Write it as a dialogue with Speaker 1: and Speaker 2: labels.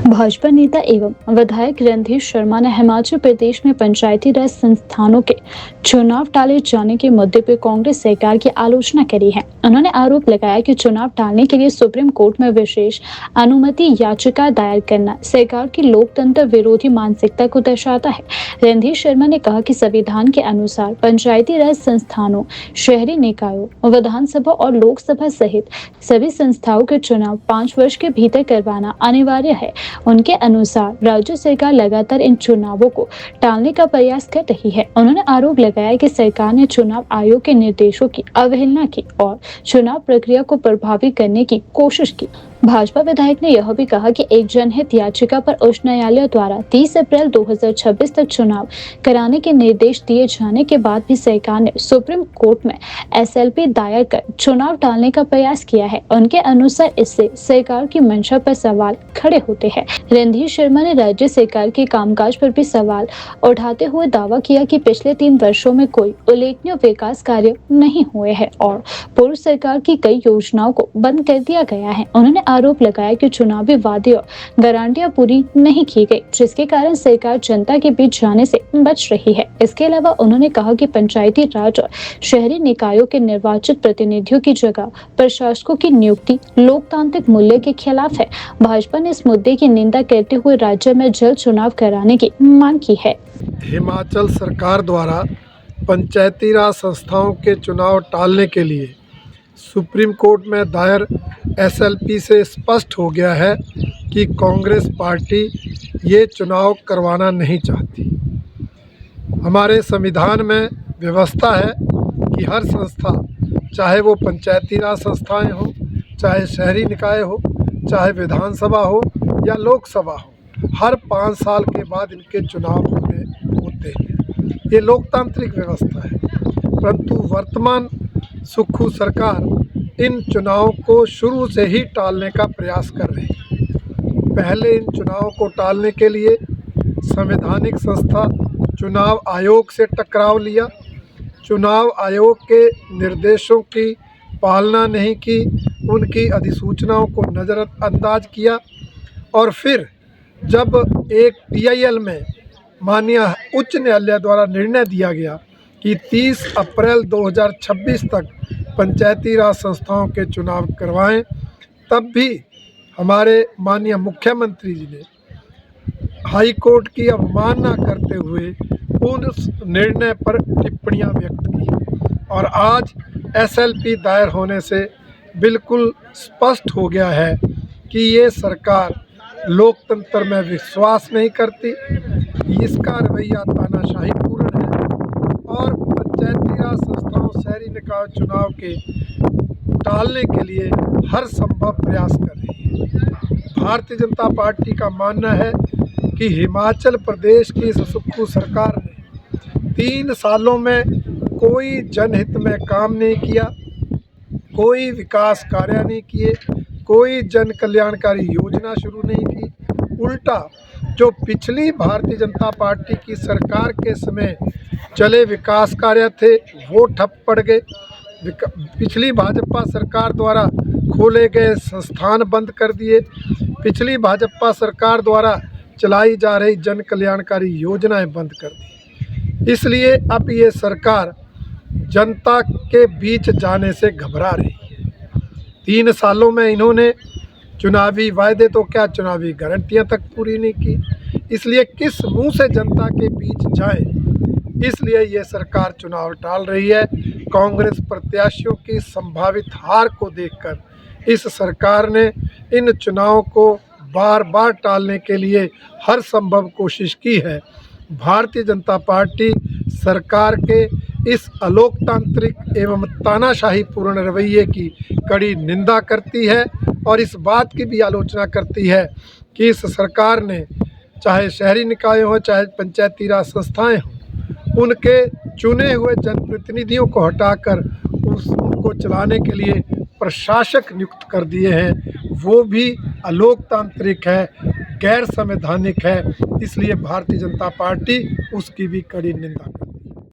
Speaker 1: भाजपा नेता एवं विधायक रणधीर शर्मा ने हिमाचल प्रदेश में पंचायती राज संस्थानों के चुनाव टाले जाने के मुद्दे पर कांग्रेस सरकार की आलोचना करी है। उन्होंने आरोप लगाया कि चुनाव टालने के लिए सुप्रीम कोर्ट में विशेष अनुमति याचिका दायर करना सरकार की लोकतंत्र विरोधी मानसिकता को दर्शाता है। रणधीर शर्मा ने कहा कि संविधान के अनुसार पंचायती राज संस्थानों, शहरी निकायों, विधानसभा और लोकसभा सहित सभी संस्थाओं के चुनाव 5 वर्ष के भीतर करवाना अनिवार्य है। उनके अनुसार राज्य सरकार लगातार इन चुनावों को टालने का प्रयास कर रही है। उन्होंने आरोप लगाया कि सरकार ने चुनाव आयोग के निर्देशों की अवहेलना की और चुनाव प्रक्रिया को प्रभावित करने की कोशिश की। भाजपा विधायक ने यह भी कहा कि एक जनहित याचिका पर उच्च न्यायालय द्वारा 30 अप्रैल 2026 तक चुनाव कराने के निर्देश दिए जाने के बाद भी सरकार ने सुप्रीम कोर्ट में एसएलपी दायर कर चुनाव टालने का प्रयास किया है। उनके अनुसार इससे सरकार की मंशा पर सवाल खड़े होते हैं। रणधीर शर्मा ने राज्य सरकार के कामकाज पर भी सवाल उठाते हुए दावा किया कि पिछले 3 वर्षों में कोई उल्लेखनीय विकास कार्य नहीं हुए हैं और पूर्व सरकार की कई योजनाओं को बंद कर दिया गया है। उन्होंने आरोप लगाया कि चुनावी वादे और गारंटियां पूरी नहीं की गई, जिसके कारण सरकार जनता के बीच जाने से बच रही है। इसके अलावा उन्होंने कहा कि पंचायती राज और शहरी निकायों के निर्वाचित प्रतिनिधियों की जगह प्रशासकों की नियुक्ति लोकतांत्रिक मूल्य के खिलाफ है। भाजपा ने इस मुद्दे की निंदा करते हुए राज्य में जल्द चुनाव कराने की मांग की है।
Speaker 2: हिमाचल सरकार द्वारा पंचायती राज संस्थाओं के चुनाव टालने के लिए सुप्रीम कोर्ट में दायर एसएलपी से स्पष्ट हो गया है कि कांग्रेस पार्टी ये चुनाव करवाना नहीं चाहती। हमारे संविधान में व्यवस्था है कि हर संस्था, चाहे वो पंचायती राज संस्थाएं हो, चाहे शहरी निकाय हो, चाहे विधानसभा हो या लोकसभा हो, हर 5 साल के बाद इनके चुनाव होते हैं। ये लोकतांत्रिक व्यवस्था है। परंतु वर्तमान सुक्खू सरकार इन चुनावों को शुरू से ही टालने का प्रयास कर रही है। पहले इन चुनावों को टालने के लिए संवैधानिक संस्था चुनाव आयोग से टकराव लिया, चुनाव आयोग के निर्देशों की पालना नहीं की, उनकी अधिसूचनाओं को नज़रअंदाज किया और फिर जब एक PIL में माननीय उच्च न्यायालय द्वारा निर्णय दिया गया कि 30 अप्रैल 2026 तक पंचायती राज संस्थाओं के चुनाव करवाएं, तब भी हमारे माननीय मुख्यमंत्री जी ने हाई कोर्ट की अवमानना करते हुए उस निर्णय पर टिप्पणियां व्यक्त की और आज एसएलपी दायर होने से बिल्कुल स्पष्ट हो गया है कि ये सरकार लोकतंत्र में विश्वास नहीं करती। इसका रवैया तानाशाहीपूर्ण है और पंचायती राज संस्थाओं, शहरी निकाय चुनाव के टालने के लिए हर संभव प्रयास कर रही है। भारतीय जनता पार्टी का मानना है कि हिमाचल प्रदेश की इस सुक्खू सरकार ने 3 सालों में कोई जनहित में काम नहीं किया, कोई विकास कार्य नहीं किए, कोई जन कल्याणकारी योजना शुरू नहीं की। उल्टा जो पिछली भारतीय जनता पार्टी की सरकार के समय चले विकास कार्य थे वो ठप पड़ गए। पिछली भाजपा सरकार द्वारा खोले गए संस्थान बंद कर दिए। पिछली भाजपा सरकार द्वारा चलाई जा रही जन कल्याणकारी योजनाएं बंद कर दी। इसलिए अब ये सरकार जनता के बीच जाने से घबरा रही है। 3 सालों में इन्होंने चुनावी वायदे तो क्या, चुनावी गारंटियां तक पूरी नहीं की। इसलिए किस मुंह से जनता के बीच जाएं, इसलिए ये सरकार चुनाव टाल रही है। कांग्रेस प्रत्याशियों की संभावित हार को देखकर इस सरकार ने इन चुनावों को बार बार टालने के लिए हर संभव कोशिश की है। भारतीय जनता पार्टी सरकार के इस अलोकतांत्रिक एवं तानाशाहीपूर्ण रवैये की कड़ी निंदा करती है और इस बात की भी आलोचना करती है कि इस सरकार ने चाहे शहरी निकाय हो, चाहे पंचायती राज संस्थाएं हों, उनके चुने हुए जनप्रतिनिधियों को हटाकर उनको चलाने के लिए प्रशासक नियुक्त कर दिए हैं। वो भी अलोकतांत्रिक है, गैर संवैधानिक है। इसलिए भारतीय जनता पार्टी उसकी भी कड़ी निंदा